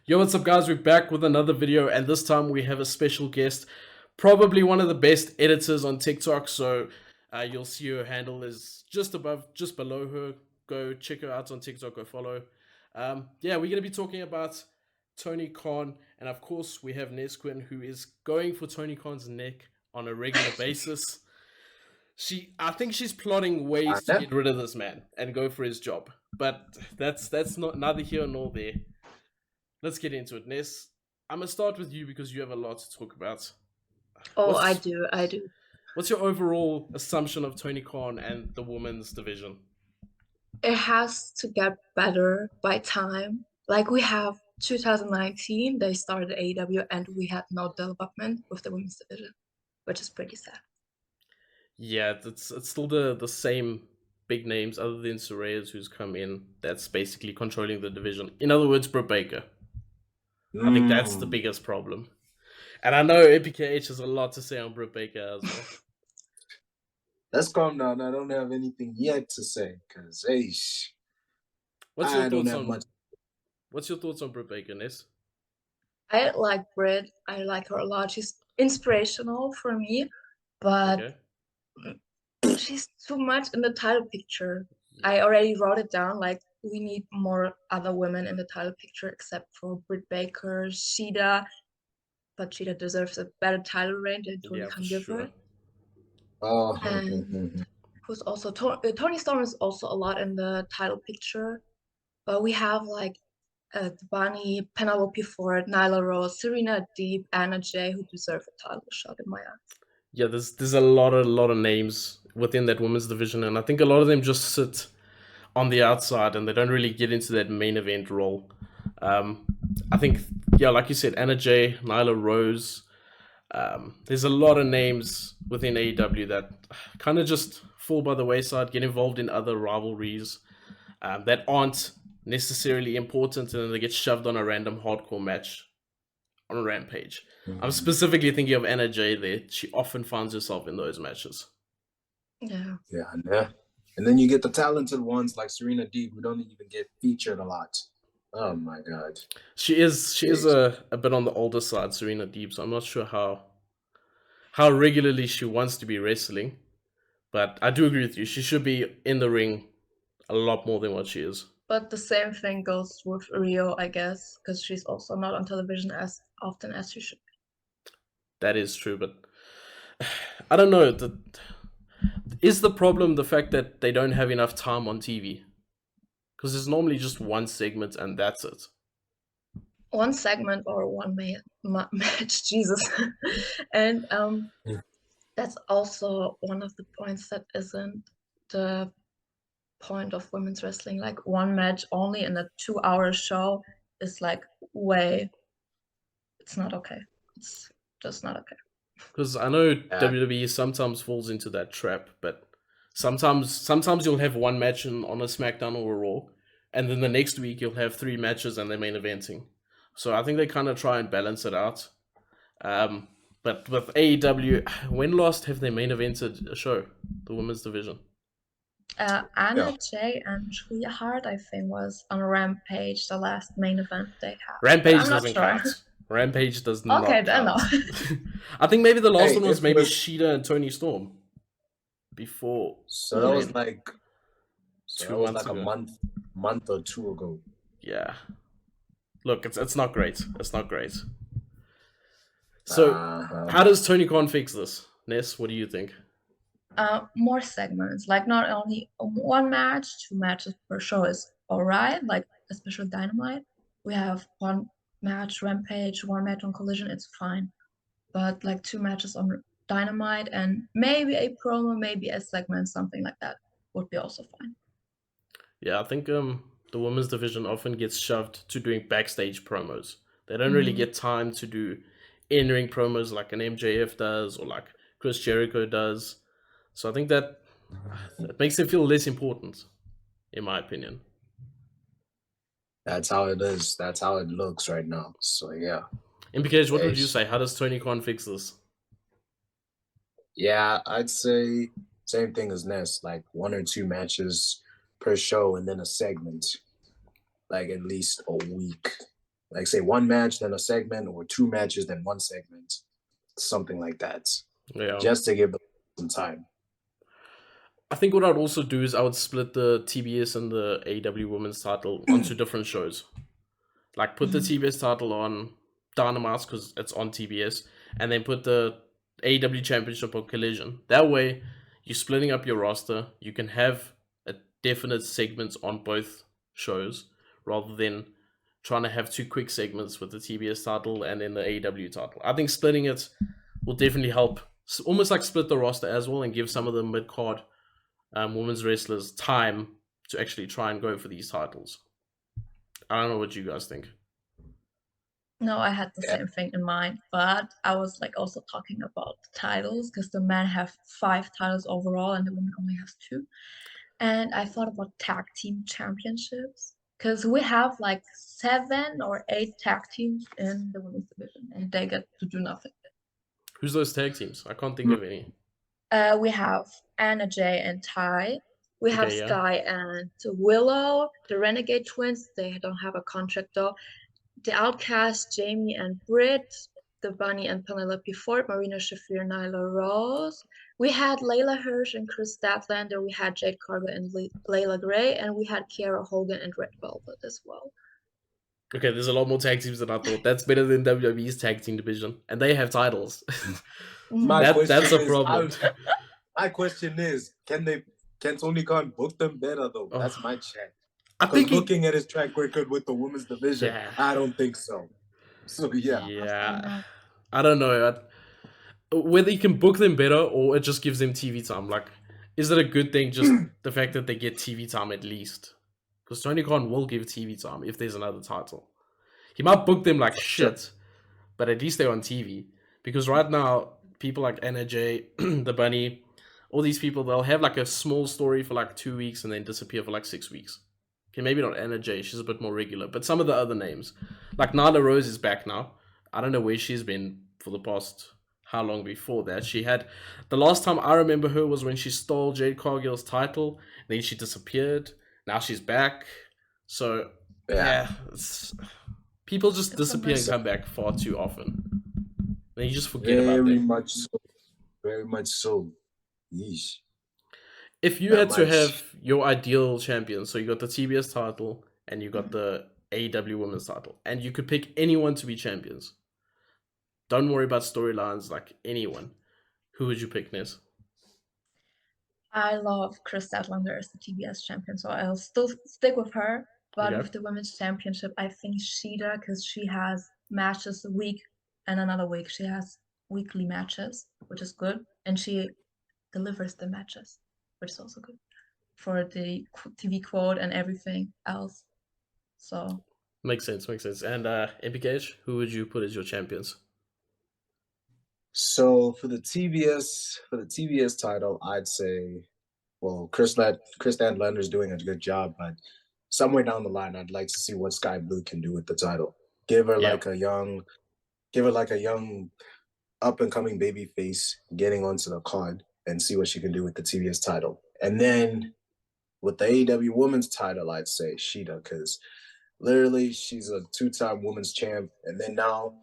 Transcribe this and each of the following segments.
Yo, what's up, guys? We're back with another video, and this time we have a special guest, probably one of the best editors on TikTok. So you'll see her handle is just below her. Go check her out on TikTok. Go follow. Yeah, we're gonna be talking about Tony Khan, and of course we have Nesquin, who is going for Tony Khan's neck on a regular basis. I think she's plotting ways to Kinda. get rid of this man and go for his job. But that's not neither here nor there. Let's get into it, Ness. I'm gonna start with you because you have a lot to talk about. Oh, I What's do. what's your overall assumption of Tony Khan and the women's division? It has to get better by time. Like we have 2019, they started AEW and we had no development with the women's division, which is pretty sad. Yeah, it's still the same big names other than Soraya who's come in. That's basically controlling the division. In other words, Britt Baker. I think that's the biggest problem. And I know MPKH has a lot to say on Britt Baker as well. Let's calm down. I don't have anything yet to say because, What's your I don't thoughts have on much. What's your thoughts on Britt Baker, Ness? I like Britt. I like her a lot. She's inspirational for me, but Okay. she's too much in the title picture. I already wrote it down. Like we need more other women in the title picture except for Britt Baker, Shida. But Shida deserves a better title reign than Tony Yeah, for can give her. sure. Oh, And who's also Tony Storm is also a lot in the title picture, but we have like Bunny, Penelope Ford, Nyla Rose, Serena Deeb, Anna Jay, who deserve a title shot in my eyes. Yeah, there's a lot of names within that women's division, and I think a lot of them just sit on the outside and they don't really get into that main event role. I think, yeah, like you said, Anna Jay, Nyla Rose. There's a lot of names within AEW that kind of just fall by the wayside, get involved in other rivalries that aren't necessarily important, and then they get shoved on a random hardcore match on a Rampage. I'm specifically thinking of Anna Jay there. She often finds herself in those matches. Yeah. yeah. And then you get the talented ones like Serena Deeb who don't even get featured a lot. Oh my God. She is a bit on the older side, Serena Deeb, so I'm not sure how regularly she wants to be wrestling. But I do agree with you. She should be in the ring a lot more than what she is. But the same thing goes with Rio, I guess, because she's also not on television as often as she should be. That is true, but I don't know. Is the problem the fact that they don't have enough time on TV? Because there's normally just one segment and that's it. One segment or one match, Jesus. And that's also one of the points that isn't the point of women's wrestling. Like one match only in a 2-hour show is like it's not okay. It's just not okay. Because I know WWE sometimes falls into that trap, but sometimes you'll have one match on a SmackDown or a Raw, and then the next week you'll have 3 matches and they're main eventing. So I think they kind of try and balance it out. But with AEW, when last have they main evented a show, the women's division? Anna Jay and Julia Hart, I think, was on Rampage, the last main event they had. Rampage doesn't count. Rampage does not count. No. I think maybe the last one was maybe Shida and Tony Storm. Before. So that was like 2 months ago. A month or two ago. Yeah. Look, it's not great. It's not great. So, how does Tony Khan fix this? Ness, what do you think? More segments, like not only one match, 2 matches per show is all right. Like especially Dynamite, we have one match Rampage, one match on Collision, it's fine. But like 2 matches on Dynamite and maybe a promo, maybe a segment, something like that would be also fine. Yeah, I think the women's division often gets shoved to doing backstage promos. They don't really get time to do in-ring promos like an MJF does or like Chris Jericho does. So I think that makes it feel less important, in my opinion. That's how it is. That's how it looks right now. So yeah. MPKH, what would you say? How does Tony Khan fix this? Yeah, I'd say same thing as Ness, like 1 or 2 matches per show and then a segment, like at least a week like say one match, then a segment, or two matches, then one segment, something like that, Yeah. just to give them some time. I think what I'd also do is I would split the TBS and the AEW Women's title onto different shows. Like put the TBS title on Dynamite because it's on TBS, and then put the AEW Championship on Collision. That way, you're splitting up your roster. You can have a definite segments on both shows rather than trying to have two quick segments with the TBS title and then the AEW title. I think splitting it will definitely help. Almost like split the roster as well and give some of the mid card women's wrestlers time to actually try and go for these titles. I don't know what you guys think. No, I had the Yeah. same thing in mind, but I was like also talking about the titles because the men have 5 titles overall and the women only has 2. And I thought about tag team championships because we have like 7 or 8 tag teams in the women's division and they get to do nothing. Who's those tag teams? I can't think of any. We have Anna Jay and Ty. We have Okay, yeah. Sky and Willow, the Renegade Twins. They don't have a contract though. The Outcast, Jamie and Britt, the Bunny and Penelope Ford, Marina Shafir, Nyla Rose. We had Layla Hirsch and Chris Statlander. We had Jade Cargill and Layla Gray, and we had Kiara Hogan and Red Velvet as well. Okay, there's a lot more tag teams than I thought. That's better than WWE's tag team division, and they have titles. That's a problem. My question is, can Tony Khan book them better though? Oh. That's my check. I think looking at his track record with the women's division, Yeah. I don't think so. So Yeah. I don't know. Whether you can book them better or it just gives them TV time. Like, is it a good thing just the fact that they get TV time at least? Because Tony Khan will give TV time if there's another title. He might book them like shit, but at least they're on TV. Because right now, people like Anna Jay, the Bunny, all these people, they'll have like a small story for like 2 weeks and then disappear for like 6 weeks. Okay, maybe not Anna Jay, she's a bit more regular, but some of the other names. Like Nyla Rose is back now. I don't know where she's been for the past how long before that. She had the last time I remember her was when she stole Jade Cargill's title, then she disappeared. Now she's back. So yeah, people just disappear and come back far too often. Then you just forget about them. Very much so. Yeesh. If you had to have your ideal champion, so you got the TBS title and you got the AEW Women's title, and you could pick anyone to be champions. Don't worry about storylines, like anyone. Who would you pick, Ness? I love Chris Statlander as the TBS champion, so I'll still stick with her. But with the women's championship, I think Shida, because she has matches a week and another week. She has weekly matches, which is good, and she delivers the matches, which is also good for the TV quote and everything else. So makes sense. And MPKH, who would you put as your champions? So for the TBS title, I'd say, well, Chris Statlander is doing a good job, but somewhere down the line, I'd like to see what Sky Blue can do with the title. Give her like a young up and coming baby face getting onto the card and see what she can do with the TBS title. And then with the AEW Women's title, I'd say Shida, because literally she's a 2-time women's champ, and then now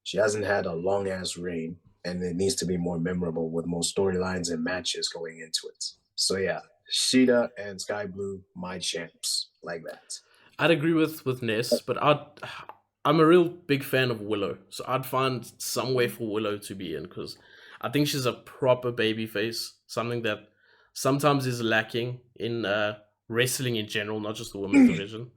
she hasn't had a long ass reign, and it needs to be more memorable with more storylines and matches going into it. So yeah, Shida and Sky Blue, my champs, like that. I'd agree with Ness, but I'm a real big fan of Willow, so I'd find some way for Willow to be in, because I think she's a proper babyface, something that sometimes is lacking in wrestling in general, not just the women's division.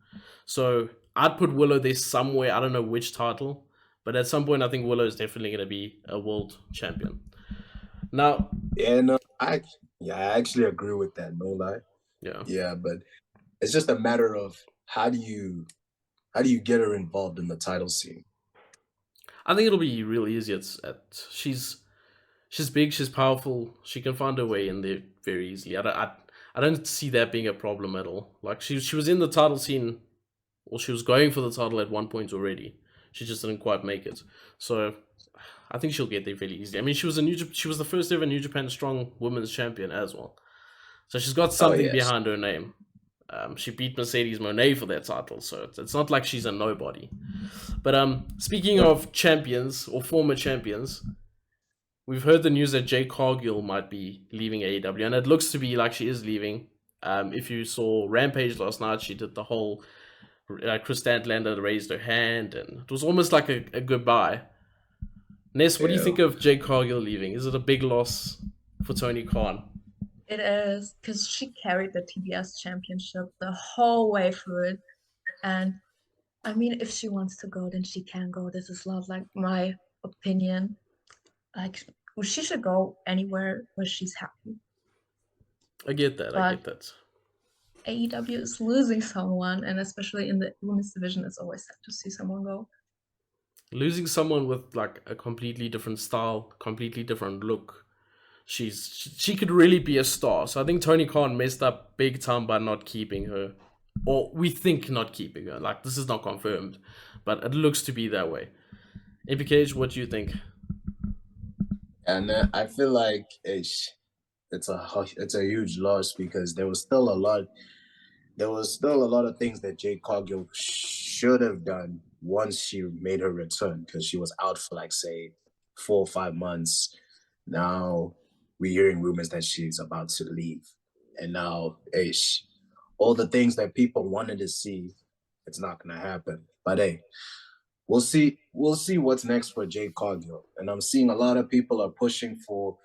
So I'd put Willow there somewhere. I don't know which title, but at some point I think Willow is definitely going to be a world champion. Now, I actually agree with that. No lie. Yeah, but it's just a matter of how do you get her involved in the title scene? I think it'll be real easy. She's big, she's powerful, she can find her way in there very easily. I don't see that being a problem at all. Like she was in the title scene, or she was going for the title at one point already. She just didn't quite make it. So I think she'll get there fairly easily. I mean, she was the first ever New Japan Strong Women's Champion as well. So she's got something behind her name. She beat Mercedes Moné for that title, so it's not like she's a nobody. But speaking of champions or former champions, we've heard the news that Jade Cargill might be leaving AEW, and it looks to be like she is leaving. If you saw Rampage last night, she did the whole Chris Statlander raised her hand, and it was almost like a goodbye. Ness, what do you think of Jade Cargill leaving? Is it a big loss for Tony Khan? It is, because she carried the TBS championship the whole way through it. And I mean, if she wants to go, then she can go. This is not like my opinion. Like, she should go anywhere where she's happy. I get that. I get that. AEW is losing someone, and especially in the women's division, it's always sad to see someone go. Losing someone with like a completely different style, completely different look. She could really be a star. So I think Tony Khan messed up big time by not keeping her, or we think not keeping her. Like, this is not confirmed, but it looks to be that way. MPKH, what do you think? And I feel like it's a huge loss, because there was still a lot of things that Jade Cargill should have done once she made her return, because she was out for like, say, 4 or 5 months. Now we're hearing rumors that she's about to leave, and now all the things that people wanted to see, it's not gonna happen. But hey, we'll see what's next for Jade Cargill. And I'm seeing a lot of people are pushing for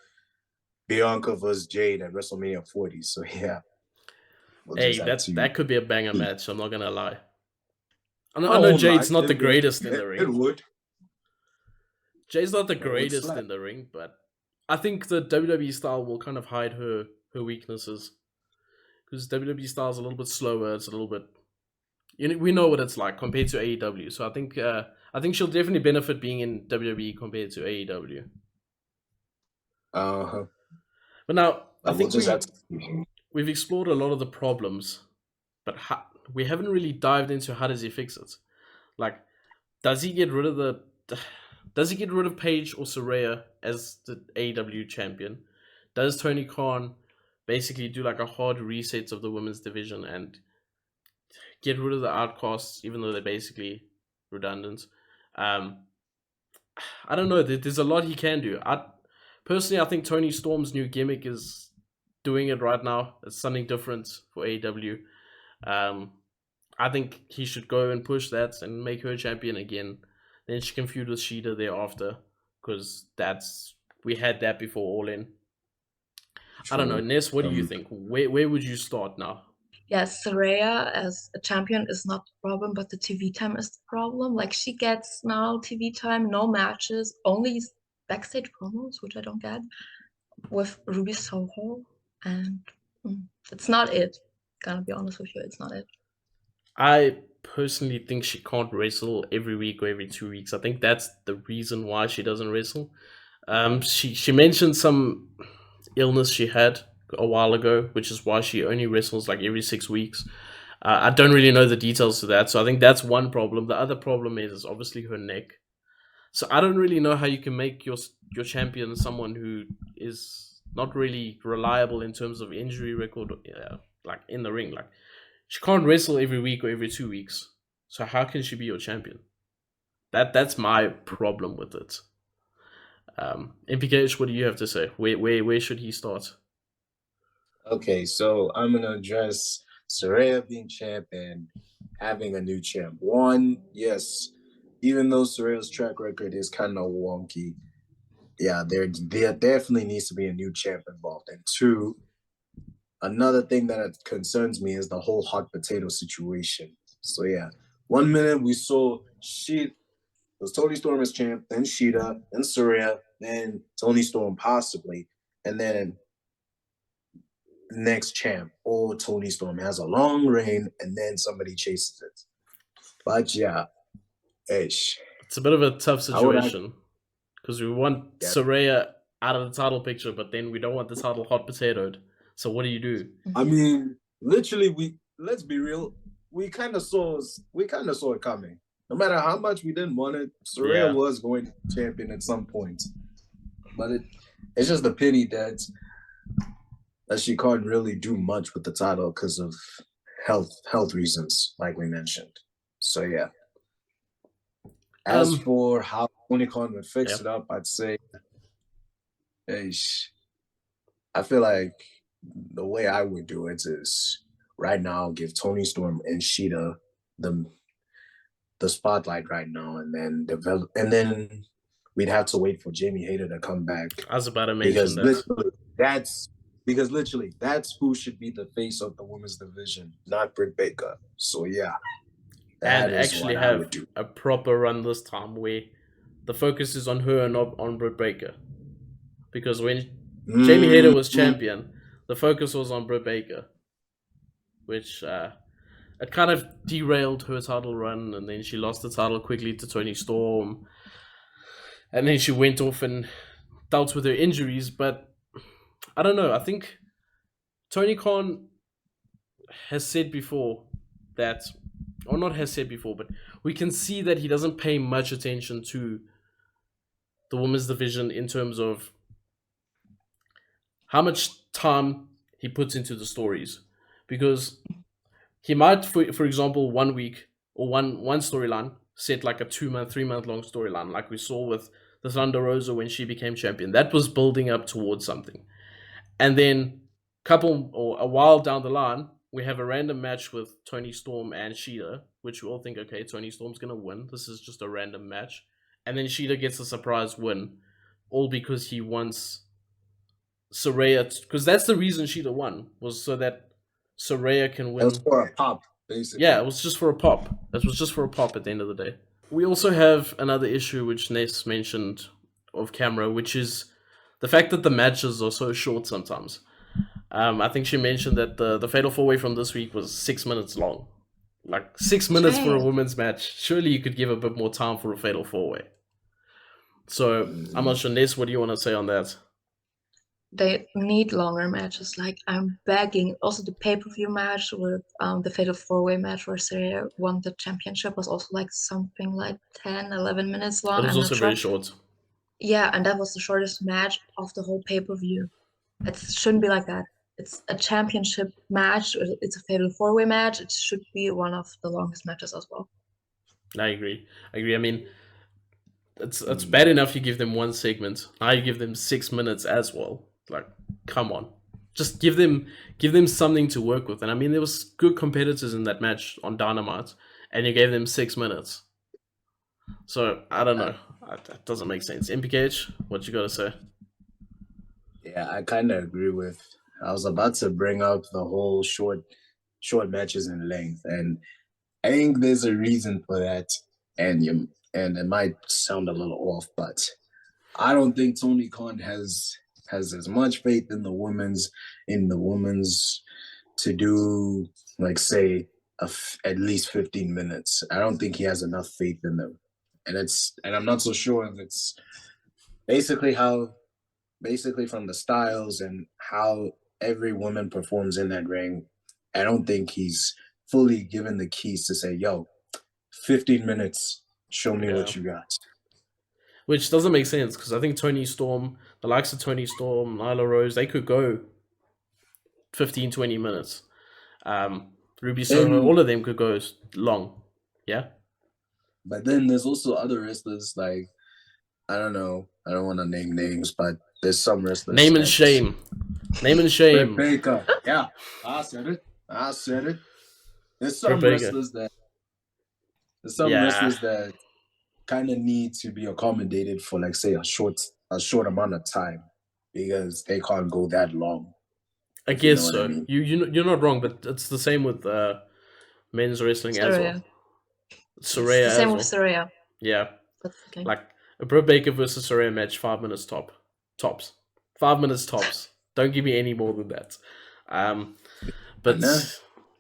Bianca versus Jade at WrestleMania 40. So yeah. Hey, that could be a banger match, I'm not gonna lie. I know Jade's not the greatest in the ring. It would. Jade's not the greatest in the ring, but I think the WWE style will kind of hide her weaknesses. Because WWE style is a little bit slower, it's a little bit... we know what it's like compared to AEW. So I think she'll definitely benefit being in WWE compared to AEW. But now, I think we've explored a lot of the problems, but we haven't really dived into how does he fix it. Like, does he get rid of Paige or Saraya as the AEW champion? Does Tony Khan basically do like a hard reset of the women's division and get rid of the outcasts, even though they're basically redundant? I don't know. There's a lot he can do. Personally, I think Tony Storm's new gimmick is doing it right now. It's something different for AEW. I think he should go and push that and make her champion again. Then she can feud with Shida thereafter, because we had that before All In. True. I don't know, Ness, what do you think? Where would you start now? Yes, Saraya as a champion is not the problem, but the TV time is the problem. Like, she gets now TV time, no matches, only backstage promos, which I don't get, with Ruby Soho, and it's not it. Gonna be honest with you, it's not it. I personally think she can't wrestle every week or every 2 weeks. I think that's the reason why she doesn't wrestle. She mentioned some illness she had a while ago, which is why she only wrestles like every 6 weeks. I don't really know the details to that, so I think that's one problem. The other problem is obviously her neck. So I don't really know how you can make your champion someone who is not really reliable in terms of injury record, like in the ring. Like, she can't wrestle every week or every 2 weeks. So how can she be your champion? That's my problem with it. MPKH, what do you have to say? Where should he start? Okay, so I'm gonna address Saraya being champ and having a new champ. One, yes, even though Saraya's track record is kind of wonky, yeah, there definitely needs to be a new champ involved. And two, another thing that concerns me is the whole hot potato situation. So yeah, 1 minute we saw it was Toni Storm as champ, then Shida, then Saraya, then Toni Storm possibly, and then next champ or Toni Storm has a long reign and then somebody chases it. But yeah, it's a bit of a tough situation because we want Saraya out of the title picture, but then we don't want the title hot potatoed. So what do you do? I mean, literally, let's be real. We kind of saw it coming. No matter how much we didn't want it, Saraya was going to be champion at some point. But it's just a pity that she can't really do much with the title because of health reasons, like we mentioned. So yeah. As for how Tony Khan would fix it up, I'd say, I feel like the way I would do it is right now give Tony Storm and Sheeta the spotlight right now, and then develop, and then we'd have to wait for Jamie Hayter to come back. I was about to mention because literally that's who should be the face of the women's division, not Britt Baker. So yeah, and actually have a proper run this time where the focus is on her and not on Britt Baker. Because when Jamie Hayter was champion, the focus was on Britt Baker, which it kind of derailed her title run, and then she lost the title quickly to Toni Storm, and then she went off and dealt with her injuries. But I don't know. I think Tony Khan has said before that, or not has said before, but we can see that he doesn't pay much attention to the women's division in terms of how much time he puts into the stories. Because he might, for example, 1 week or one storyline set like a 2-month, 3-month long storyline, like we saw with the Thunder Rosa when she became champion. That was building up towards something. And then a while down the line, we have a random match with Toni Storm and Sheeta, which we all think, okay, Toni Storm's going to win. This is just a random match. And then Sheeta gets a surprise win, all because he wants Saraya, because that's the reason Sheeta won, was so that Saraya can win. It was for a pop, basically. Yeah, it was just for a pop. It was just for a pop at the end of the day. We also have another issue, which Ness mentioned off camera, which is the fact that the matches are so short sometimes. I think she mentioned that the Fatal 4-Way from this week was 6 minutes long. Like 6 minutes for a women's match. Surely you could give a bit more time for a Fatal 4-Way. So I'm not sure, Ness, what do you want to say on that? They need longer matches. Like, I'm begging. Also, the pay-per-view match with the Fatal 4-Way match where Saraya won the championship was also like something like 10, 11 minutes long. It was also very short. Yeah, and that was the shortest match of the whole pay-per-view. It shouldn't be like that. It's a championship match. It's a Fatal 4-Way match. It should be one of the longest matches as well. I agree. I mean, it's bad enough you give them one segment. Now you give them 6 minutes as well. Like, come on. Just give them something to work with. And I mean, there was good competitors in that match on Dynamite, and you gave them 6 minutes. So, I don't know. That doesn't make sense. MPKH, what you got to say? Yeah, I kind of agree with. I was about to bring up the whole short matches in length, and I think there's a reason for that. And it might sound a little off, but I don't think Tony Khan has as much faith in the women's to do, like, say at least 15 minutes. I don't think he has enough faith in them, and I'm not so sure if it's basically from the styles and how every woman performs in that ring. I don't think he's fully given the keys to say, yo, 15 minutes, show me what you got. Which doesn't make sense, because I think Toni Storm, the likes of Toni Storm, Nyla Rose, they could go 15, 20 minutes. Ruby Soho, all of them could go long. Yeah? But then there's also other wrestlers, like, I don't know, I don't want to name names, but there's some wrestlers. Name and shame. Britt Baker. Yeah, I said it. There's some wrestlers that kind of need to be accommodated for, like, say, a short amount of time, because they can't go that long. I guess so. I mean. You're not wrong, but it's the same with men's wrestling as well. Saraya. Same with Saraya. Yeah. Like a Britt Baker versus Saraya match, 5 minutes tops. 5 minutes tops. Don't give me any more than that. But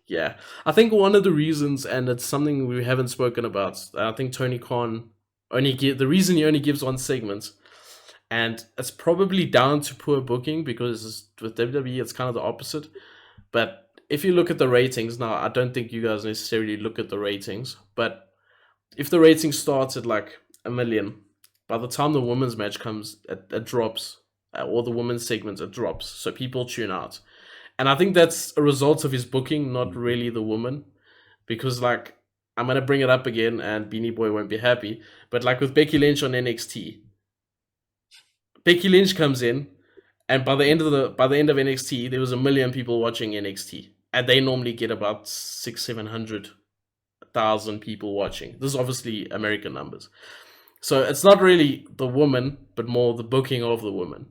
yeah, I think one of the reasons, and it's something we haven't spoken about, I think Tony Khan the reason he only gives one segment, and it's probably down to poor booking, because with WWE it's kind of the opposite. But if you look at the ratings now, I don't think you guys necessarily look at the ratings, but if the rating starts at like 1 million, by the time the women's match comes, it drops, or the women's segment, it drops, so people tune out. And I think that's a result of his booking, not really the woman. Because, like, I'm going to bring it up again and BeanieBoy won't be happy. But, like, with Becky Lynch on NXT, Becky Lynch comes in, and by the end of NXT, there was 1 million people watching NXT. And they normally get about 600,000-700,000 people watching. This is obviously American numbers. So it's not really the woman, but more the booking of the woman.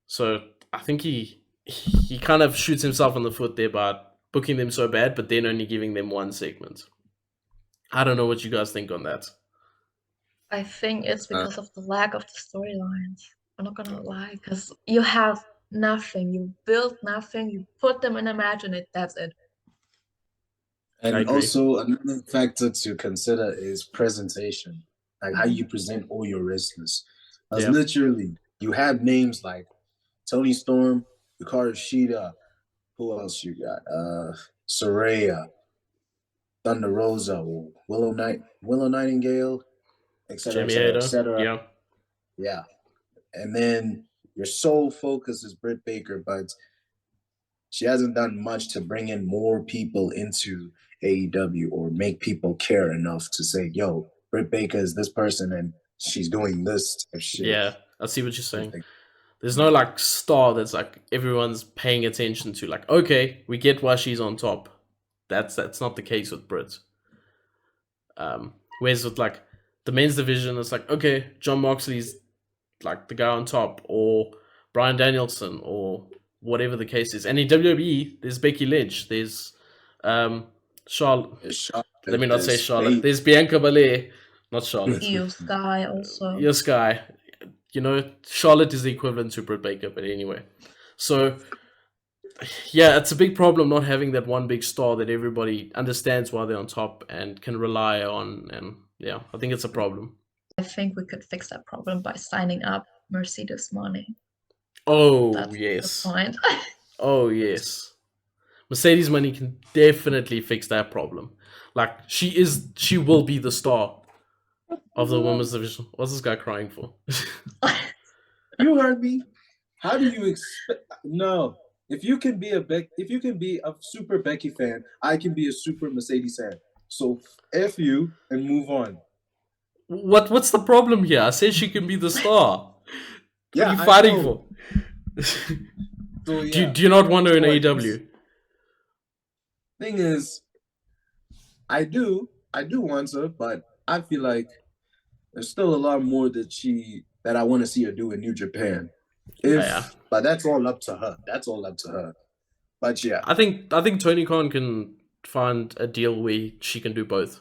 So I think he kind of shoots himself in the foot there by booking them so bad, but then only giving them one segment. I don't know what you guys think on that. I think it's because of the lack of the storylines. I'm not gonna lie, because you have nothing. You build nothing. You put them in a match, and that's it. I And agree. also another factor to consider is presentation, like how you present all your wrestlers. Because Yeah. literally, you have names like Tony Storm, Hikaru Shida. Who else you got? Saraya, Thunder Rosa, Willow Nightingale, etc., Jamie etc., Hayter. etc. Yeah. Yeah. And then your sole focus is Britt Baker, but she hasn't done much to bring in more people into AEW or make people care enough to say, yo, Britt Baker is this person and she's doing this type of shit. Yeah, I see what you're saying. There's no like star that's like everyone's paying attention to. Like, okay, we get why she's on top. That's not the case with Britt. Whereas with like the men's division, it's like, okay, John Moxley's like the guy on top, or Bryan Danielson, or whatever the case is. And in WWE, there's Becky Lynch, there's Charlotte. Let me not say Charlotte. There's Bianca Belair, not Charlotte. Io Sky also. Io Sky. You know, Charlotte is the equivalent to Britt Baker, but anyway. So, yeah, it's a big problem not having that one big star that everybody understands why they're on top and can rely on. And yeah, I think it's a problem. I think we could fix that problem by signing up Mercedes Money. Oh, That's yes. the point. Oh, yes. Mercedes Money can definitely fix that problem. Like, she will be the star of the women's division. What's this guy crying for? You heard me. How do you expect? No. If you can be a super Becky fan, I can be a super Mercedes fan. So F you and move on. What's the problem here? I said she can be the star. Yeah, what are you fighting for? So, yeah. Do you not want her in AEW? Thing is, I do want her, but I feel like there's still a lot more that I want to see her do in New Japan. But that's all up to her. But yeah, I think Tony Khan can find a deal where she can do both.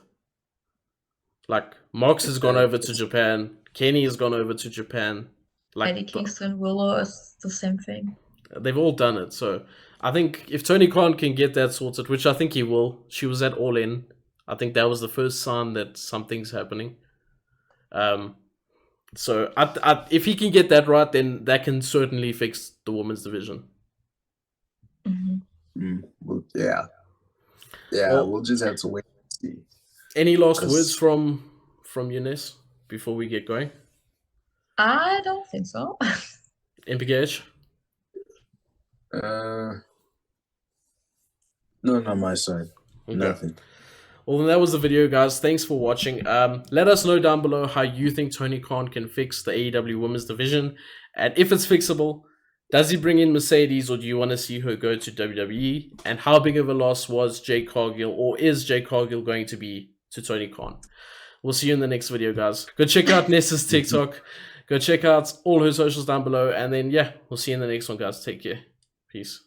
Like Mox has gone over to Japan, Kenny has gone over to Japan. Like Eddie Kingston, Willow is the same thing. They've all done it. So I think if Tony Khan can get that sorted, which I think he will, she was at All In. I think that was the first sign that something's happening. So if he can get that right, then that can certainly fix the women's division. Well, yeah. Well, we'll just have to wait and see. Any last words from Eunice before we get going? I don't think so. MPKH? No, not on my side. Okay. Nothing. Well, then that was the video, guys. Thanks for watching. Let us know down below how you think Tony Khan can fix the AEW women's division. And if it's fixable, does he bring in Mercedes, or do you want to see her go to WWE? And how big of a loss was Jade Cargill, or is Jade Cargill going to be to Tony Khan? We'll see you in the next video, guys. Go check out Nessa's TikTok. Go check out all her socials down below. And then, yeah, we'll see you in the next one, guys. Take care. Peace.